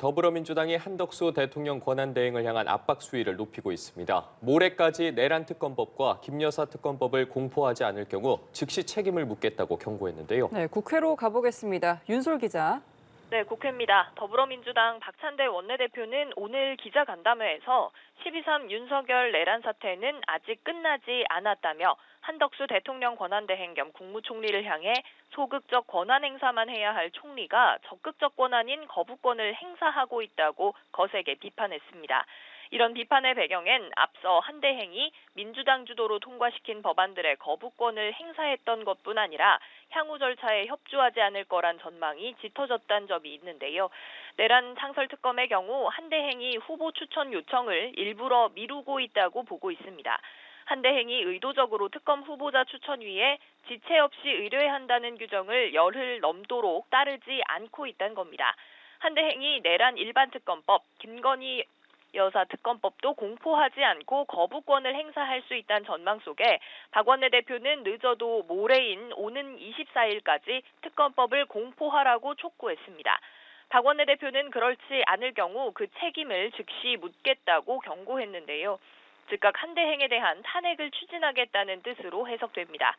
더불어민주당이 한덕수 대통령 권한대행을 향한 압박 수위를 높이고 있습니다. 모레까지 내란 특검법과 김여사 특검법을 공포하지 않을 경우 즉시 책임을 묻겠다고 경고했는데요. 네, 국회로 가보겠습니다. 윤솔 기자. 네, 국회입니다. 더불어민주당 박찬대 원내대표는 오늘 기자간담회에서 12.3 윤석열 내란 사태는 아직 끝나지 않았다며 한덕수 대통령 권한대행 겸 국무총리를 향해 소극적 권한 행사만 해야 할 총리가 적극적 권한인 거부권을 행사하고 있다고 거세게 비판했습니다. 이런 비판의 배경엔 앞서 한대행이 민주당 주도로 통과시킨 법안들의 거부권을 행사했던 것뿐 아니라 향후 절차에 협조하지 않을 거란 전망이 짙어졌다는 점이 있는데요. 내란 상설특검의 경우 한대행이 후보 추천 요청을 일부러 미루고 있다고 보고 있습니다. 한대행이 의도적으로 특검 후보자 추천위에 지체 없이 의뢰한다는 규정을 열흘 넘도록 따르지 않고 있다는 겁니다. 한대행이 내란 일반특검법, 김건희 여사 특검법도 공포하지 않고 거부권을 행사할 수 있다는 전망 속에 박 원내대표는 늦어도 모레인 오는 24일까지 특검법을 공포하라고 촉구했습니다. 박 원내대표는 그렇지 않을 경우 그 책임을 즉시 묻겠다고 경고했는데요. 즉각 한대행에 대한 탄핵을 추진하겠다는 뜻으로 해석됩니다.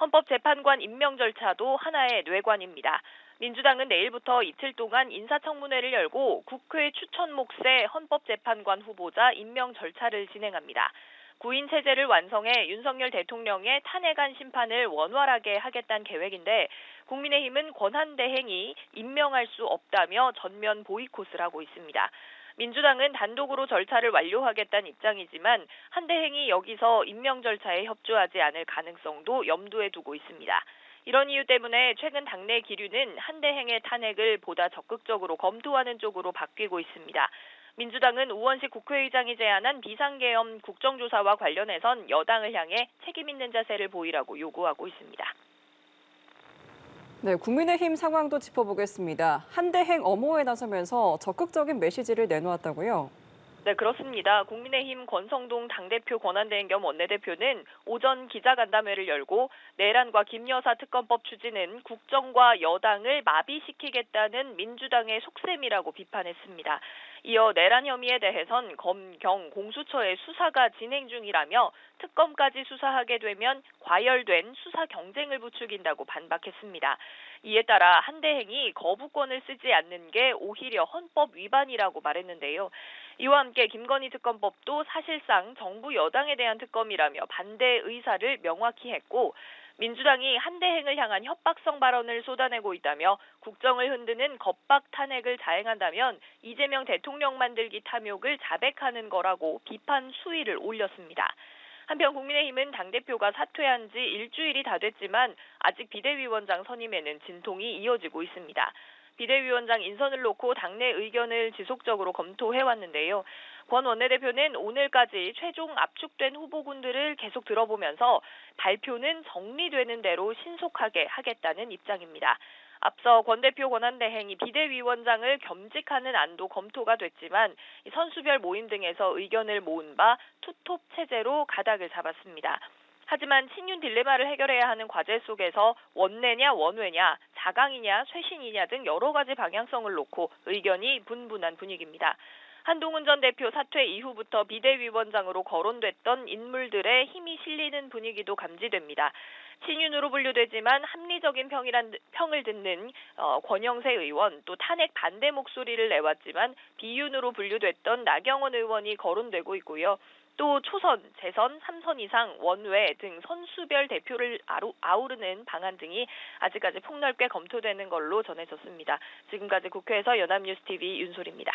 헌법재판관 임명 절차도 하나의 뇌관입니다. 민주당은 내일부터 이틀 동안 인사청문회를 열고 국회 추천 몫의 헌법재판관 후보자 임명 절차를 진행합니다. 구인 체제를 완성해 윤석열 대통령의 탄핵안 심판을 원활하게 하겠다는 계획인데 국민의힘은 권한대행이 임명할 수 없다며 전면 보이콧을 하고 있습니다. 민주당은 단독으로 절차를 완료하겠다는 입장이지만 한대행이 여기서 임명 절차에 협조하지 않을 가능성도 염두에 두고 있습니다. 이런 이유 때문에 최근 당내 기류는 한대행의 탄핵을 보다 적극적으로 검토하는 쪽으로 바뀌고 있습니다. 민주당은 우원식 국회의장이 제안한 비상계엄 국정조사와 관련해선 여당을 향해 책임 있는 자세를 보이라고 요구하고 있습니다. 네, 국민의힘 상황도 짚어보겠습니다. 한대행 엄호에 나서면서 적극적인 메시지를 내놓았다고요? 네, 그렇습니다. 국민의힘 권성동 당대표 권한대행 겸 원내대표는 오전 기자간담회를 열고 내란과 김여사 특검법 추진은 국정과 여당을 마비시키겠다는 민주당의 속셈이라고 비판했습니다. 이어 내란 혐의에 대해선 검, 경, 공수처의 수사가 진행 중이라며 특검까지 수사하게 되면 과열된 수사 경쟁을 부추긴다고 반박했습니다. 이에 따라 한대행이 거부권을 쓰지 않는 게 오히려 헌법 위반이라고 말했는데요. 이와 함께 김건희 특검법도 사실상 정부 여당에 대한 특검이라며 반대 의사를 명확히 했고 민주당이 한대행을 향한 협박성 발언을 쏟아내고 있다며 국정을 흔드는 겁박 탄핵을 자행한다면 이재명 대통령 만들기 탐욕을 자백하는 거라고 비판 수위를 올렸습니다. 한편 국민의힘은 당대표가 사퇴한 지 일주일이 다 됐지만 아직 비대위원장 선임에는 진통이 이어지고 있습니다. 비대위원장 인선을 놓고 당내 의견을 지속적으로 검토해왔는데요. 권 원내대표는 오늘까지 최종 압축된 후보군들을 계속 들어보면서 발표는 정리되는 대로 신속하게 하겠다는 입장입니다. 앞서 권 대표 권한대행이 비대위원장을 겸직하는 안도 검토가 됐지만 선수별 모임 등에서 의견을 모은 바 투톱 체제로 가닥을 잡았습니다. 하지만 친윤 딜레마를 해결해야 하는 과제 속에서 원내냐 원외냐, 자강이냐 쇄신이냐 등 여러 가지 방향성을 놓고 의견이 분분한 분위기입니다. 한동훈 전 대표 사퇴 이후부터 비대위원장으로 거론됐던 인물들의 힘이 실리는 분위기도 감지됩니다. 친윤으로 분류되지만 합리적인 평을 듣는 권영세 의원, 또 탄핵 반대 목소리를 내왔지만 비윤으로 분류됐던 나경원 의원이 거론되고 있고요. 또 초선, 재선, 3선 이상, 원외 등 선수별 대표를 아우르는 방안 등이 아직까지 폭넓게 검토되는 걸로 전해졌습니다. 지금까지 국회에서 연합뉴스TV 윤솔입니다.